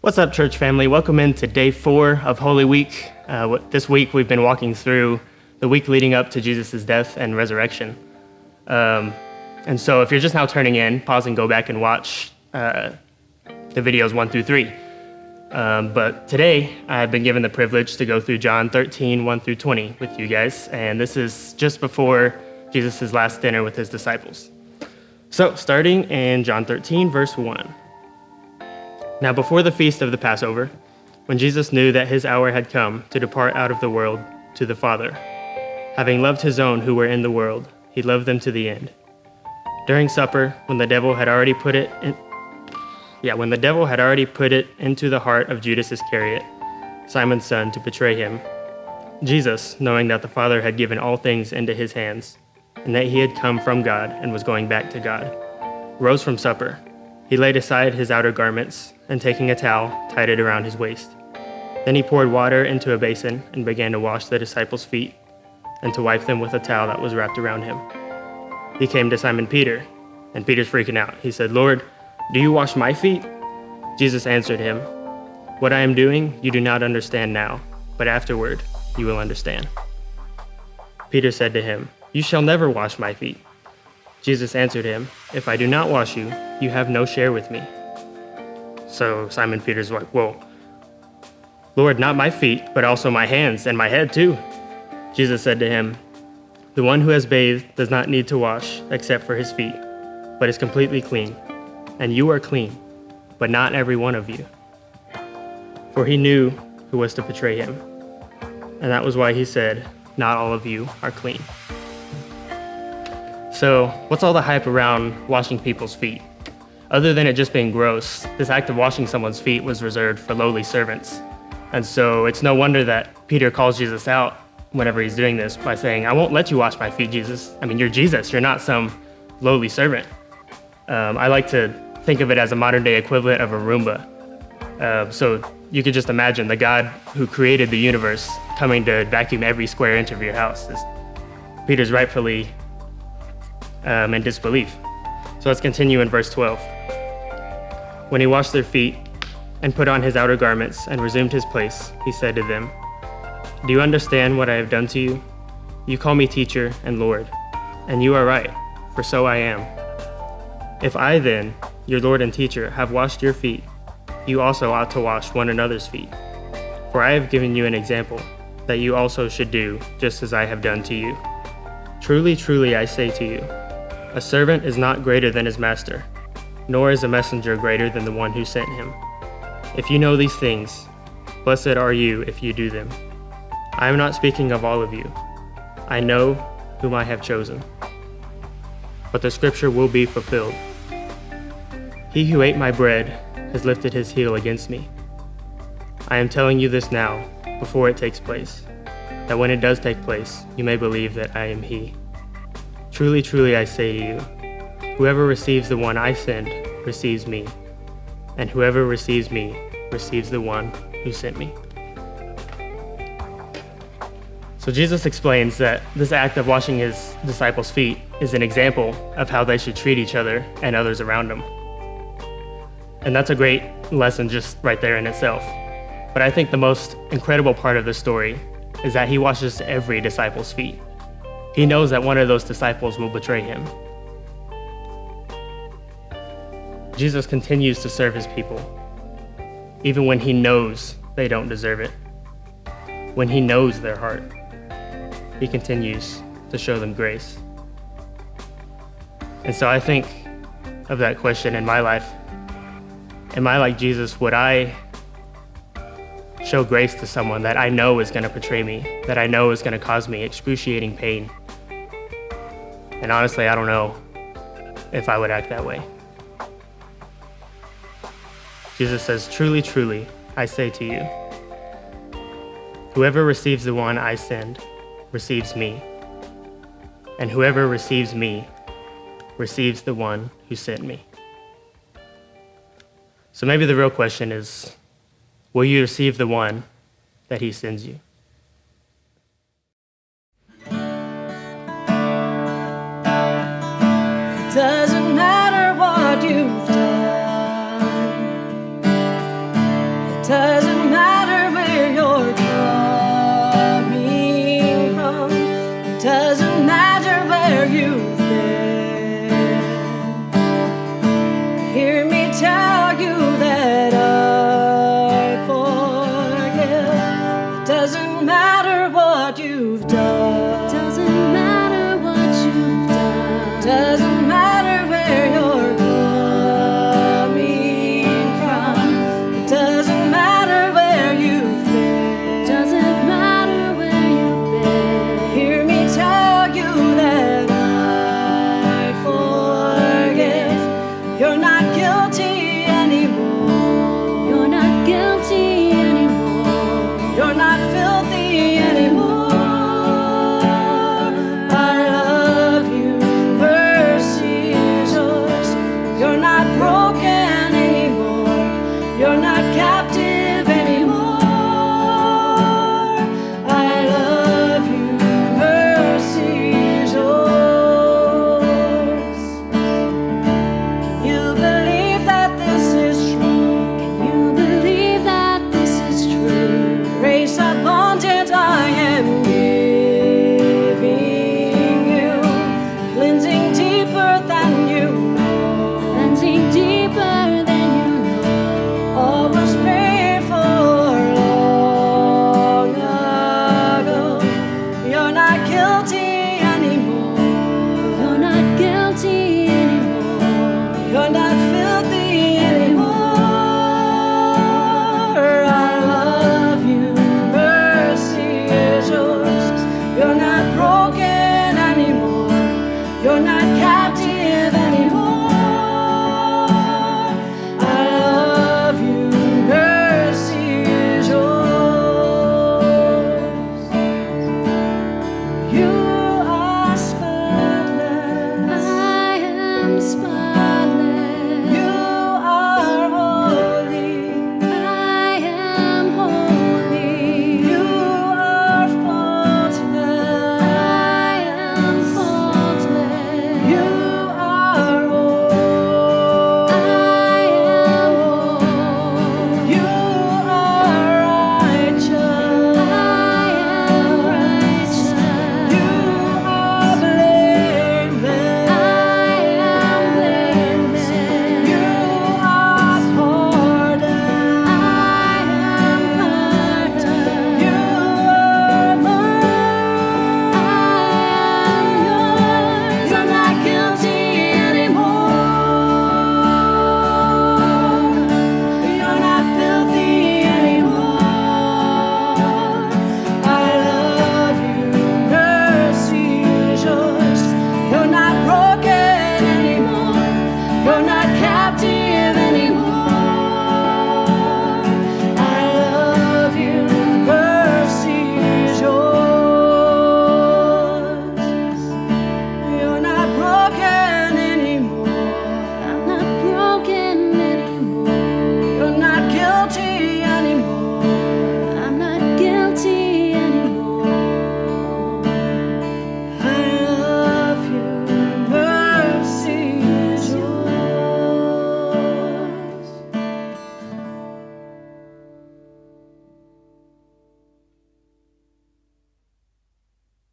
What's up, church family? Welcome into day 4 of Holy Week. This week we've been walking through the week leading up to Jesus' death and resurrection. And so if you're just now turning in, pause and go back and watch the videos 1 through 3. But today I've been given the privilege to go through John 13, 1 through 20 with you guys. And this is just before Jesus' last dinner with his disciples. So starting in John 13, verse 1. Now before the feast of the Passover, when Jesus knew that his hour had come to depart out of the world to the Father, having loved his own who were in the world, he loved them to the end. During supper, when the devil had already put it into the heart of Judas Iscariot, Simon's son, to betray him, Jesus, knowing that the Father had given all things into his hands, and that he had come from God and was going back to God, rose from supper. He laid aside his outer garments, and taking a towel, tied it around his waist. Then he poured water into a basin and began to wash the disciples' feet and to wipe them with a towel that was wrapped around him. He came to Simon Peter, and Peter's freaking out. He said, "Lord, do you wash my feet?" Jesus answered him, "What I am doing you do not understand now, but afterward you will understand." Peter said to him, "You shall never wash my feet." Jesus answered him, "If I do not wash you, you have no share with me." So Simon Peter's like, "Whoa, Lord, not my feet, but also my hands and my head too." Jesus said to him, "The one who has bathed does not need to wash except for his feet, but is completely clean. And you are clean, but not every one of you." For he knew who was to betray him. And that was why he said, "Not all of you are clean." So what's all the hype around washing people's feet? Other than it just being gross, this act of washing someone's feet was reserved for lowly servants. And so it's no wonder that Peter calls Jesus out whenever he's doing this by saying, "I won't let you wash my feet, Jesus. I mean, you're Jesus. You're not some lowly servant." I like to think of it as a modern day equivalent of a Roomba. So you could just imagine the God who created the universe coming to vacuum every square inch of your house. Peter's rightfully in disbelief. So let's continue in verse 12. When he washed their feet and put on his outer garments and resumed his place, he said to them, "Do you understand what I have done to you? You call me teacher and Lord, and you are right, for so I am. If I then, your Lord and teacher, have washed your feet, you also ought to wash one another's feet. For I have given you an example, that you also should do just as I have done to you. Truly, truly, I say to you, a servant is not greater than his master, nor is a messenger greater than the one who sent him. If you know these things, blessed are you if you do them. I am not speaking of all of you. I know whom I have chosen. But the scripture will be fulfilled. He who ate my bread has lifted his heel against me. I am telling you this now, before it takes place, that when it does take place, you may believe that I am he. Truly, truly, I say to you, whoever receives the one I send receives me, and whoever receives me receives the one who sent me." So Jesus explains that this act of washing his disciples' feet is an example of how they should treat each other and others around them. And that's a great lesson just right there in itself. But I think the most incredible part of the story is that he washes every disciple's feet. He knows that one of those disciples will betray him. Jesus continues to serve his people, even when he knows they don't deserve it. When he knows their heart, he continues to show them grace. And so I think of that question in my life. Am I like Jesus? Would I show grace to someone that I know is going to betray me, that I know is going to cause me excruciating pain? And honestly, I don't know if I would act that way. Jesus says, "Truly, truly, I say to you, whoever receives the one I send receives me, and whoever receives me receives the one who sent me." So maybe the real question is, will you receive the one that he sends you? Doesn't matter what you've done, comes by.